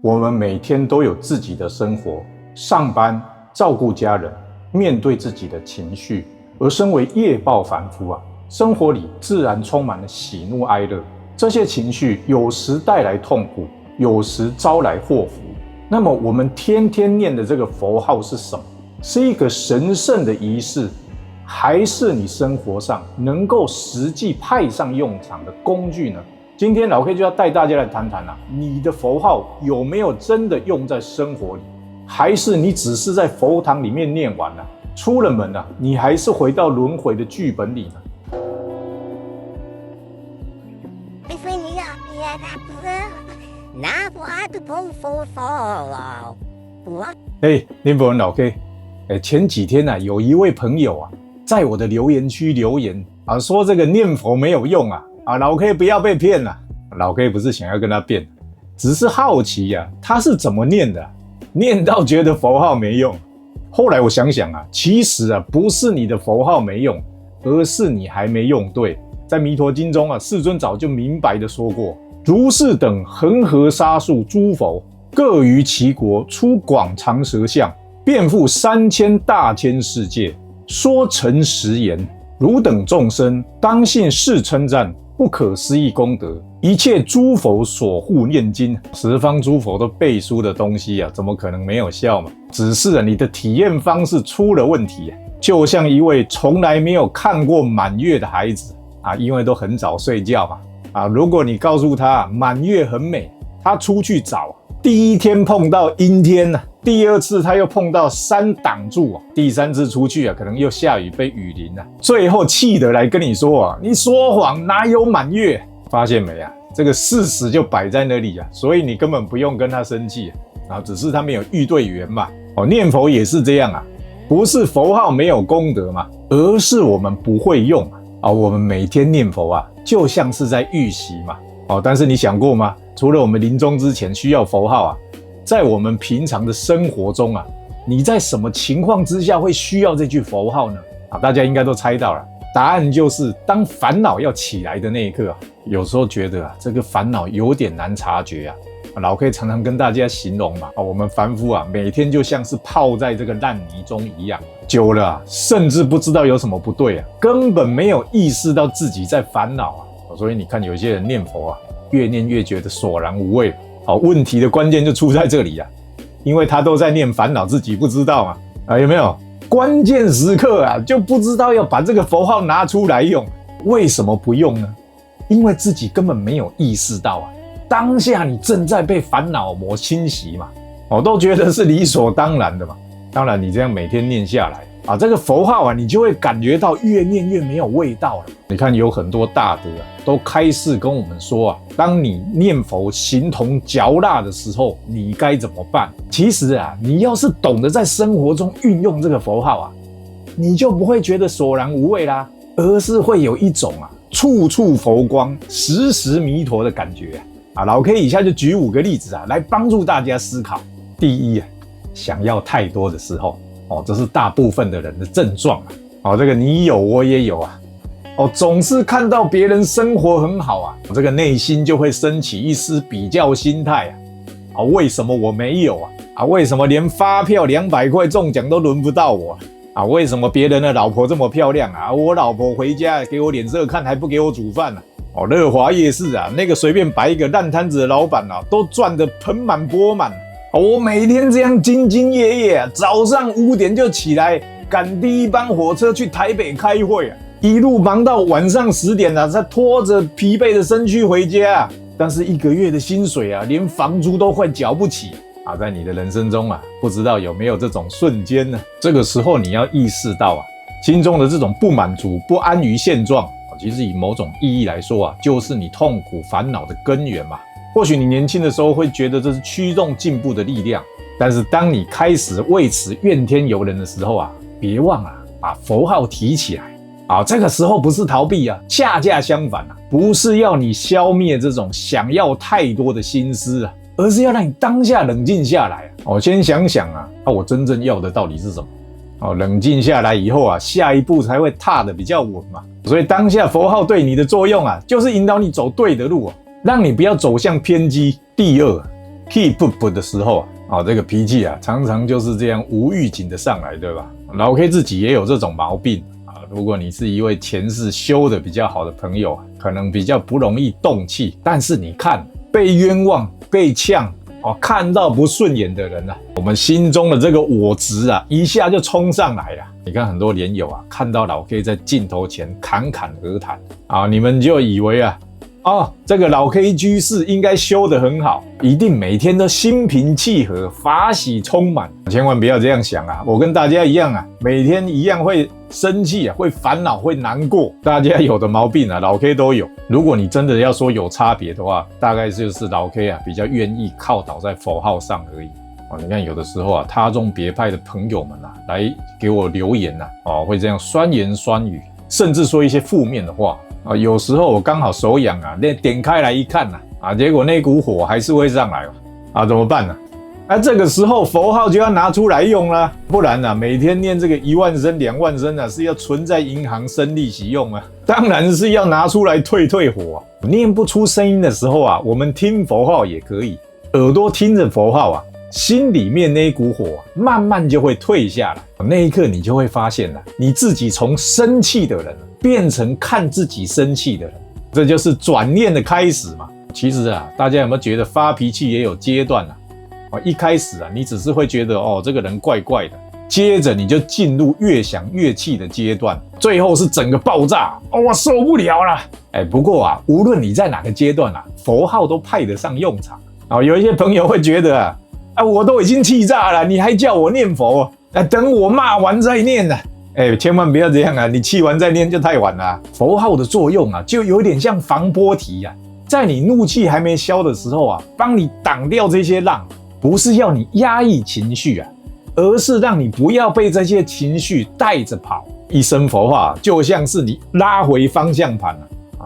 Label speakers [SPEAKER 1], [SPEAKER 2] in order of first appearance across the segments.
[SPEAKER 1] 我们每天都有自己的生活，上班、照顾家人、面对自己的情绪。而身为业报凡夫啊，生活里自然充满了喜怒哀乐。这些情绪有时带来痛苦，有时招来祸福。那么我们天天念的这个佛号是什么？是一个神圣的仪式，还是你生活上能够实际派上用场的工具呢？今天老 K 就要带大家来谈谈你的佛号有没有真的用在生活里，还是你只是在佛堂里面念完了，出了门你还是回到轮回的剧本里呢？念佛人老 K， 前几天有一位朋友在我的留言区留言说这个念佛没有用老 K 不要被骗了。老 K 不是想要跟他辩，只是好奇他是怎么念的，念到觉得佛号没用。后来我想想其实不是你的佛号没用，而是你还没用对。在弥陀经中世尊早就明白的说过，如是等恒河沙数诸佛，各于其国出广长舌相，遍覆3000大千世界，说诚实言，汝等众生当信是称赞，不可思议功德，一切诸佛所护念经，十方诸佛都背书的东西怎么可能没有效嘛？只是你的体验方式出了问题就像一位从来没有看过满月的孩子因为都很早睡觉嘛如果你告诉他满月很美，他出去找，第一天碰到阴天第二次他又碰到山挡住第三次出去可能又下雨被雨淋最后气得来跟你说你说谎，哪有满月？发现没这个事实就摆在那里所以你根本不用跟他生气只是他没有遇对缘嘛。念佛也是这样不是佛号没有功德嘛，而是我们不会用我们每天念佛就像是在预习嘛但是你想过吗？除了我们临终之前需要佛号在我们平常的生活中你在什么情况之下会需要这句佛号呢？大家应该都猜到了，答案就是当烦恼要起来的那一刻有时候觉得这个烦恼有点难察觉老 K 常常跟大家形容嘛我们凡夫每天就像是泡在这个烂泥中一样，久了甚至不知道有什么不对根本没有意识到自己在烦恼所以你看有些人念佛越念越觉得索然无味问题的关键就出在这里因为他都在念烦恼，自己不知道有没有？关键时刻就不知道要把这个佛号拿出来用。为什么不用呢？因为自己根本没有意识到当下你正在被烦恼魔侵袭嘛，都觉得是理所当然的嘛。当然你这样每天念下来这个佛号你就会感觉到越念越没有味道了。你看有很多大德都开示跟我们说当你念佛形同嚼蜡的时候，你该怎么办？其实你要是懂得在生活中运用这个佛号你就不会觉得索然无味啦，而是会有一种处处佛光，时时弥陀的感觉老 K 以下就举5个例子来帮助大家思考。第一想要太多的时候这是大部分的人的症状这个你有我也有总是看到别人生活很好这个内心就会升起一丝比较心态为什么我没有为什么连发票200块中奖都轮不到我为什么别人的老婆这么漂亮我老婆回家给我脸色看还不给我煮饭乐华夜市那个随便摆一个烂摊子的老板都赚得盆满钵满我每天这样兢兢业业早上5点就起来赶第一班火车去台北开会一路忙到晚上10点才拖着疲惫的身躯回家但是1个月的薪水连房租都快缴不起在你的人生中不知道有没有这种瞬间呢？这个时候你要意识到心中的这种不满足、不安于现状其实以某种意义来说就是你痛苦烦恼的根源嘛。或许你年轻的时候会觉得这是驱动进步的力量，但是当你开始为此怨天尤人的时候别忘了把佛号提起来这个时候不是逃避恰恰相反不是要你消灭这种想要太多的心思而是要让你当下冷静下来先想想我真正要的到底是什么冷静下来以后下一步才会踏得比较稳嘛。所以当下佛号对你的作用就是引导你走对的路让你不要走向偏激。第二， keep up 的时候这个脾气常常就是这样无预警的上来，对吧？老 K 自己也有这种毛病如果你是一位前世修的比较好的朋友可能比较不容易动气，但是你看被冤枉、被呛看到不顺眼的人我们心中的这个我执一下就冲上来了。你看很多连友看到老 K 在镜头前侃侃而谈你们就以为这个老 K 居士应该修得很好，一定每天都心平气和、法喜充满。千万不要这样想我跟大家一样每天一样会生气会烦恼、会难过。大家有的毛病老 K 都有。如果你真的要说有差别的话，大概就是老 K比较愿意靠倒在佛号上而已。你看有的时候他宗别派的朋友们来给我留言会这样酸言酸语，甚至说一些负面的话有时候我刚好手痒点开来一看结果那股火还是会上来怎么办呢？这个时候佛号就要拿出来用了，不然每天念这个1万声、2万声是要存在银行生利息用当然是要拿出来退火念不出声音的时候我们听佛号也可以，耳朵听着佛号心里面那股火慢慢就会退下来。那一刻你就会发现你自己从生气的人变成看自己生气的人，这就是转念的开始嘛。其实大家有没有觉得发脾气也有阶段一开始你只是会觉得这个人怪怪的，接着你就进入越想越气的阶段，最后是整个爆炸我受不了了。不过无论你在哪个阶段佛号都派得上用场有一些朋友会觉得我都已经气炸了，你还叫我念佛等我骂完再念千万不要这样你气完再念就太晚了。佛号的作用就有点像防波堤在你怒气还没消的时候帮你挡掉这些浪，不是要你压抑情绪而是让你不要被这些情绪带着跑。一声佛号就像是你拉回方向盘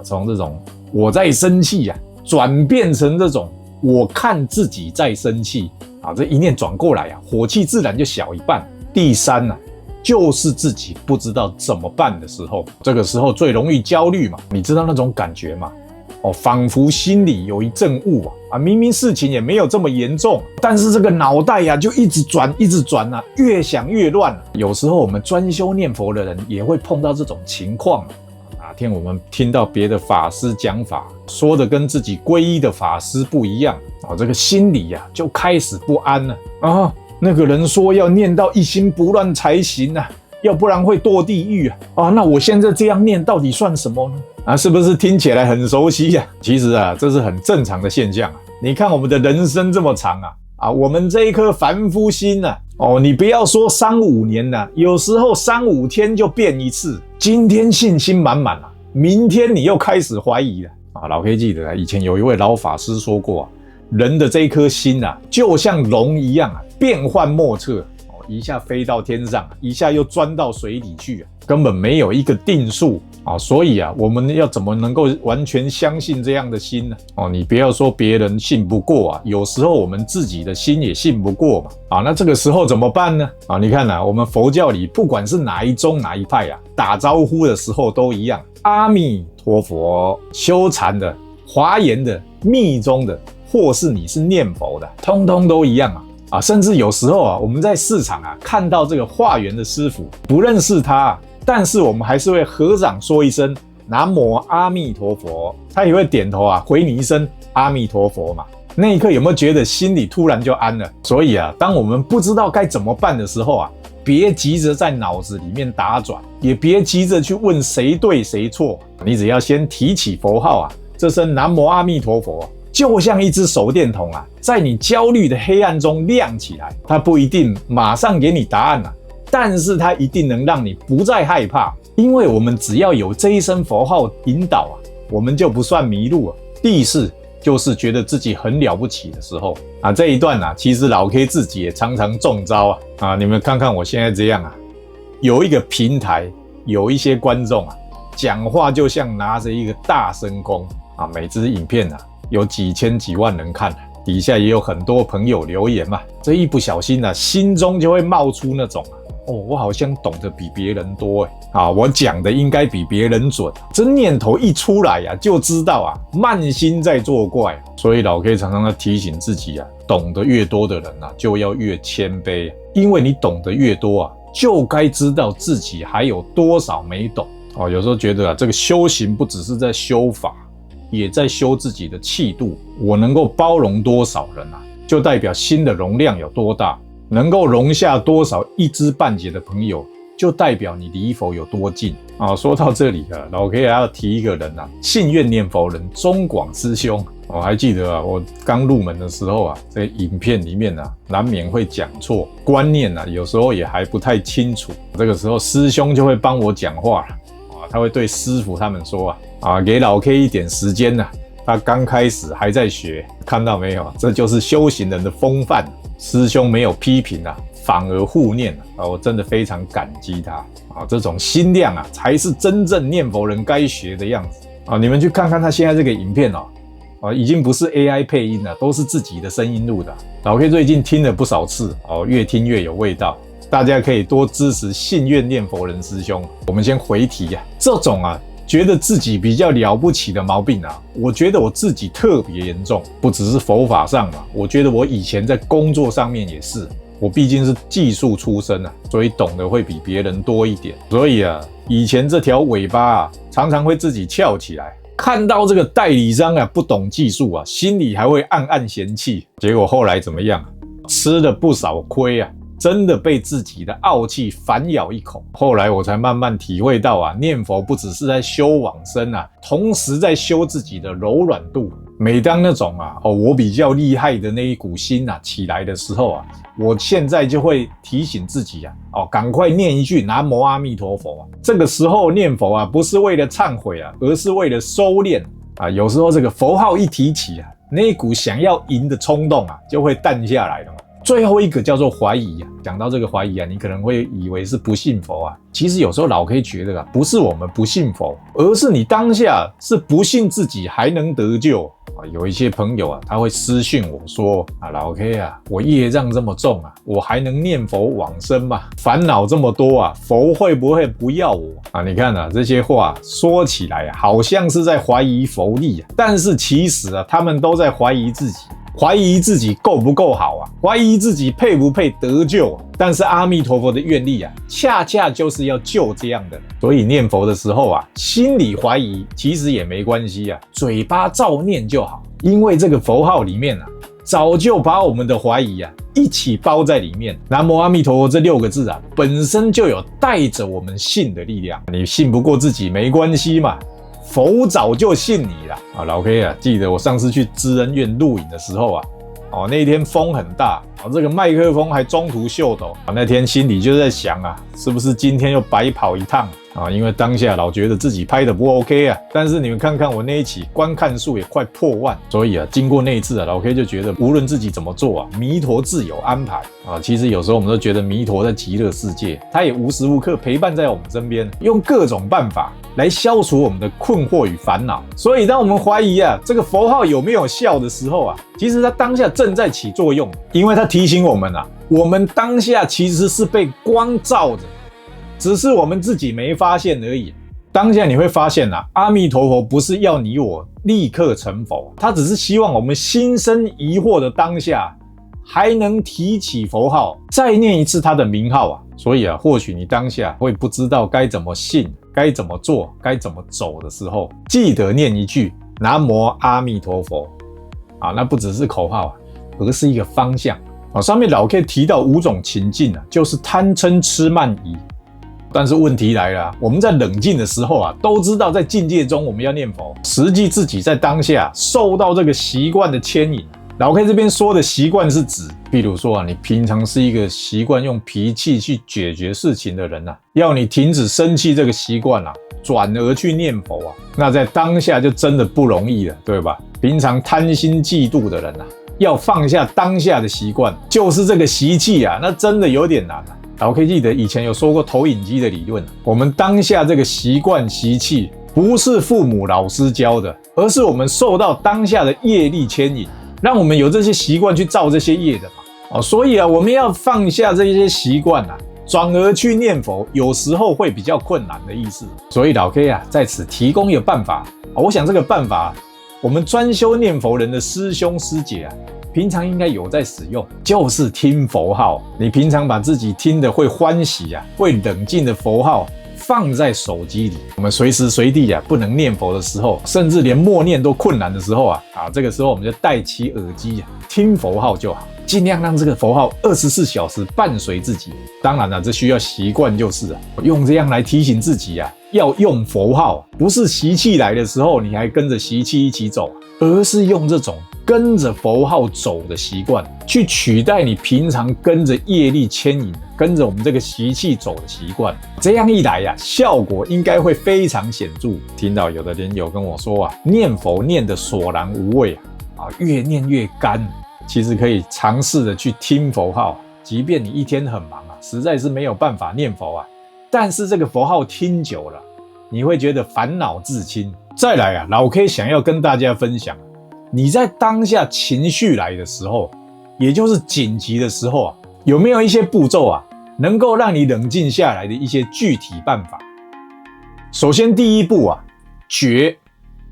[SPEAKER 1] 从这种我在生气转变成这种我看自己在生气这一念转过来火气自然就小一半。第三就是自己不知道怎么办的时候，这个时候最容易焦虑嘛，你知道那种感觉吗？仿佛心里有一阵雾明明事情也没有这么严重，但是这个脑袋就一直转越想越乱有时候我们专修念佛的人也会碰到这种情况哪天我们听到别的法师讲法，说的跟自己皈依的法师不一样这个心里就开始不安了那个人说要念到一心不乱才行要不然会堕地狱那我现在这样念到底算什么呢？是不是听起来很熟悉其实这是很正常的现象你看我们的人生这么长我们这一颗凡夫心你不要说3-5年有时候3-5天就变一次。今天信心满满明天你又开始怀疑了老 K 记得以前有一位老法师说过人的这一颗心就像龙一样变幻莫测一下飞到天上，一下又钻到水里去根本没有一个定数所以我们要怎么能够完全相信这样的心呢？你不要说别人信不过有时候我们自己的心也信不过嘛那这个时候怎么办呢？你看我们佛教里不管是哪一宗哪一派打招呼的时候都一样，阿弥陀佛，修禅的、华严的、密宗的，或是你是念佛的，通通都一样甚至有时候我们在市场看到这个化缘的师父，不认识他但是我们还是会合掌说一声南无阿弥陀佛，他也会点头回你一声阿弥陀佛嘛。那一刻有没有觉得心里突然就安了？所以当我们不知道该怎么办的时候别急着在脑子里面打转，也别急着去问谁对谁错，你只要先提起佛号这声南无阿弥陀佛就像一只手电筒在你焦虑的黑暗中亮起来。它不一定马上给你答案但是它一定能让你不再害怕，因为我们只要有这一声佛号引导我们就不算迷路第四就是觉得自己很了不起的时候这一段其实老 K 自己也常常中招你们看看我现在这样有一个平台，有一些观众讲话就像拿着一个大声公每支影片有几千几万人看，底下也有很多朋友留言嘛，这一不小心心中就会冒出那种我好像懂得比别人多我讲的应该比别人准，这念头一出来就知道慢心在作怪。所以老 K 常常要提醒自己懂得越多的人啊，就要越谦卑，因为你懂得越多啊，就该知道自己还有多少没懂。有时候觉得啊，这个修行不只是在修法，也在修自己的气度。我能够包容多少人啊，就代表心的容量有多大，能够容下多少一知半解的朋友，就代表你离佛有多近啊。说到这里啊，老 K 还要提一个人啊，信愿念佛人中广师兄。我还记得啊，我刚入门的时候啊，这个影片里面啊，难免会讲错，观念啊，有时候也还不太清楚。这个时候师兄就会帮我讲话他会对师父他们说给老 K 一点时间他刚开始还在学，看到没有？这就是修行人的风范。师兄没有批评反而护念我真的非常感激他这种心量才是真正念佛人该学的样子你们去看看他现在这个影片已经不是 AI 配音了，都是自己的声音录的。老 K 最近听了不少次越听越有味道。大家可以多支持信愿念佛人师兄。我们先回题这种觉得自己比较了不起的毛病我觉得我自己特别严重，不只是佛法上我觉得我以前在工作上面也是。我毕竟是技术出身所以懂得会比别人多一点。所以以前这条尾巴常常会自己翘起来。看到这个代理商不懂技术心里还会暗暗嫌弃。结果后来怎么样？吃了不少亏真的被自己的傲气反咬一口。后来我才慢慢体会到念佛不只是在修往生同时在修自己的柔软度。每当那种我比较厉害的那一股心起来的时候我现在就会提醒自己赶快念一句南无阿弥陀佛这个时候念佛不是为了忏悔而是为了收敛有时候这个佛号一提起那一股想要赢的冲动就会淡下来了。最后一个叫做怀疑讲到这个怀疑你可能会以为是不信佛其实有时候老 K 觉得不是我们不信佛，而是你当下是不信自己还能得救有一些朋友他会私讯我说老 K 我业障这么重我还能念佛往生吗？烦恼这么多佛会不会不要我你看这些话说起来好像是在怀疑佛力但是其实他们都在怀疑自己。怀疑自己够不够好怀疑自己配不配得救但是阿弥陀佛的愿力恰恰就是要救这样的人。所以念佛的时候心里怀疑其实也没关系嘴巴照念就好。因为这个佛号里面早就把我们的怀疑一起包在里面。南无阿弥陀佛这6个字本身就有带着我们信的力量。你信不过自己没关系嘛，佛早就信你了老 K 记得我上次去知恩院录影的时候那天风很大这个麦克风还中途秀抖那天心里就在想是不是今天又白跑一趟因为当下老觉得自己拍的不 OK 但是你们看看我那一期观看数也快破万。所以经过那一次老 K 就觉得无论自己怎么做弥陀自有安排其实有时候我们都觉得弥陀在极乐世界，他也无时无刻陪伴在我们身边，用各种办法来消除我们的困惑与烦恼。所以当我们怀疑这个佛号有没有效的时候其实它当下正在起作用，因为它提醒我们我们当下其实是被光照着，只是我们自己没发现而已。当下你会发现阿弥陀佛不是要你我立刻成佛，他只是希望我们心生疑惑的当下还能提起佛号，再念一次他的名号所以或许你当下会不知道该怎么信，该怎么做，该怎么走的时候，记得念一句南无阿弥陀佛那不只是口号而是一个方向上面老 K 提到5种情境就是贪嗔痴慢疑。但是问题来了我们在冷静的时候都知道在境界中我们要念佛，实际自己在当下受到这个习惯的牵引。老 K 这边说的习惯是指譬如说你平常是一个习惯用脾气去解决事情的人要你停止生气这个习惯转而去念佛那在当下就真的不容易了，对吧？平常贪心嫉妒的人要放下当下的习惯，就是这个习气那真的有点难老 K 记得以前有说过投影机的理论我们当下这个习惯习气不是父母老师教的，而是我们受到当下的业力牵引，让我们有这些习惯去造这些业的嘛所以我们要放下这些习惯转而去念佛，有时候会比较困难的意思。所以老 K 在此提供一个办法我想这个办法我们专修念佛人的师兄师姐平常应该有在使用，就是听佛号。你平常把自己听得会欢喜啊，会冷静的佛号放在手机里，我们随时随地啊不能念佛的时候，甚至连默念都困难的时候啊，这个时候我们就戴起耳机啊，听佛号就好，尽量让这个佛号24小时伴随自己。当然了，这需要习惯，就是用这样来提醒自己啊，要用佛号，不是习气来的时候你还跟着习气一起走，而是用这种跟着佛号走的习惯，去取代你平常跟着业力牵引，跟着我们这个习气走的习惯。这样一来效果应该会非常显著。听到有的人有跟我说念佛念得索然无味越念越干。其实可以尝试的去听佛号，即便你一天很忙实在是没有办法念佛但是这个佛号听久了，你会觉得烦恼自轻。再来老 K 想要跟大家分享，你在当下情绪来的时候，也就是紧急的时候有没有一些步骤能够让你冷静下来的一些具体办法？首先第一步觉，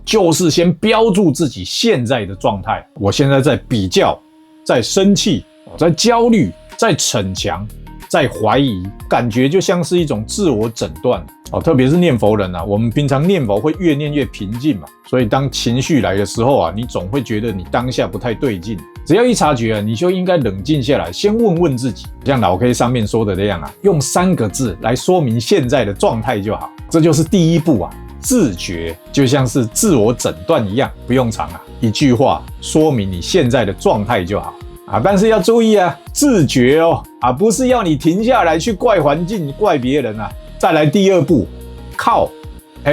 [SPEAKER 1] 就是先标注自己现在的状态。我现在在比较，在生气，在焦虑，在逞强，在怀疑，感觉就像是一种自我诊断特别是念佛人我们平常念佛会越念越平静嘛，所以当情绪来的时候你总会觉得你当下不太对劲。只要一察觉你就应该冷静下来，先问问自己，像老 K 上面说的那样用3个字来说明现在的状态就好。这就是第一步自觉，就像是自我诊断一样，不用长一句话说明你现在的状态就好但是要注意自觉不是要你停下来去怪环境、怪别人再来第二步，靠，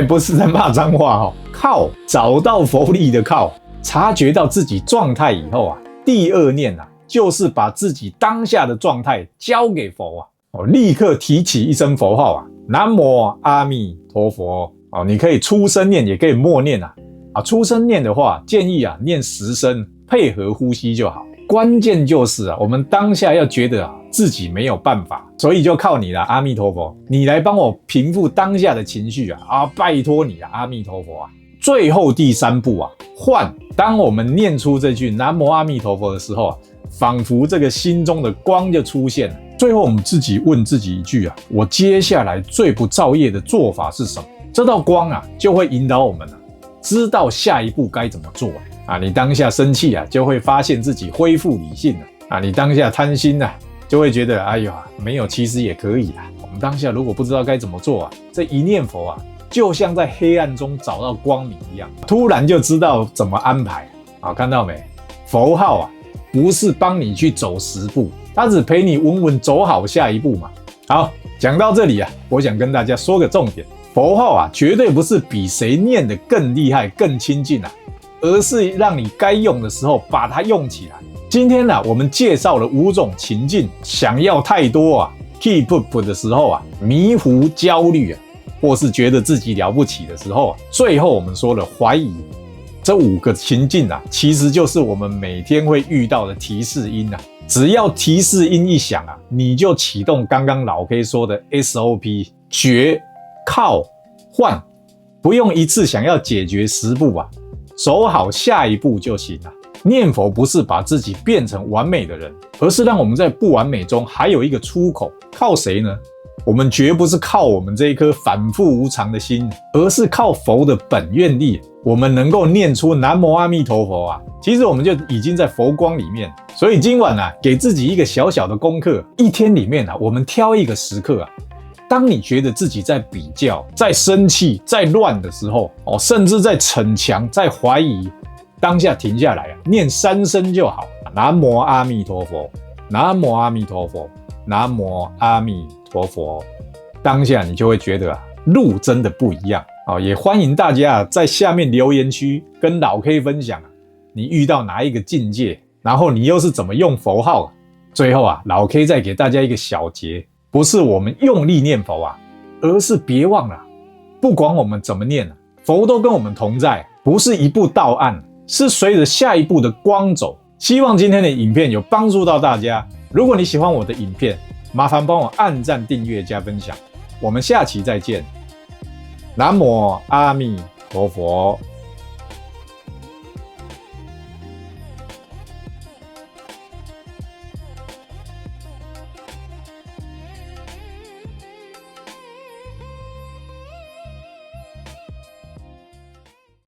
[SPEAKER 1] 不是在骂脏话靠，找到佛力的靠，察觉到自己状态以后第二念就是把自己当下的状态交给佛立刻提起一声佛号南无阿弥陀佛你可以出声念，也可以默念出声念的话，建议念10声，配合呼吸就好。关键就是我们当下要觉得自己没有办法，所以就靠你了，阿弥陀佛，你来帮我平复当下的情绪拜托你了，阿弥陀佛最后第3步换，当我们念出这句南无阿弥陀佛的时候仿佛这个心中的光就出现了。最后我们自己问自己一句我接下来最不造业的做法是什么？这道光就会引导我们知道下一步该怎么做你当下生气就会发现自己恢复理性了你当下贪心就会觉得哎呦没有其实也可以啦。我们当下如果不知道该怎么做这一念佛就像在黑暗中找到光明一样，突然就知道怎么安排看到没？佛号不是帮你去走10步，它只陪你稳稳走好下一步嘛。好，讲到这里我想跟大家说个重点，佛号绝对不是比谁念得更厉害更亲近而是让你该用的时候把它用起来。今天我们介绍了5种情境，想要太多keep up 的时候迷糊焦虑或是觉得自己了不起的时候最后我们说了怀疑。这5个情境其实就是我们每天会遇到的提示音只要提示音一响你就启动刚刚老 K 说的 SOP， 觉、靠、换，不用一次想要解决10步走好下一步就行了。念佛不是把自己变成完美的人，而是让我们在不完美中还有一个出口。靠谁呢？我们绝不是靠我们这一颗反复无常的心，而是靠佛的本愿力。我们能够念出南无阿弥陀佛其实我们就已经在佛光里面。所以今晚给自己一个小小的功课，一天里面我们挑一个时刻当你觉得自己在比较、在生气、在乱的时候甚至在逞强、在怀疑，当下停下来念3声就好，南无阿弥陀佛，南无阿弥陀佛，南无阿弥陀佛。当下你就会觉得路真的不一样也欢迎大家在下面留言区跟老 K 分享你遇到哪一个境界，然后你又是怎么用佛号最后老 K 再给大家一个小结，不是我们用力念佛而是别忘了，不管我们怎么念佛都跟我们同在，不是一步到岸，是随着下一步的光走。希望今天的影片有帮助到大家。如果你喜欢我的影片，麻烦帮我按赞、订阅、加分享。我们下期再见。南无阿弥陀佛。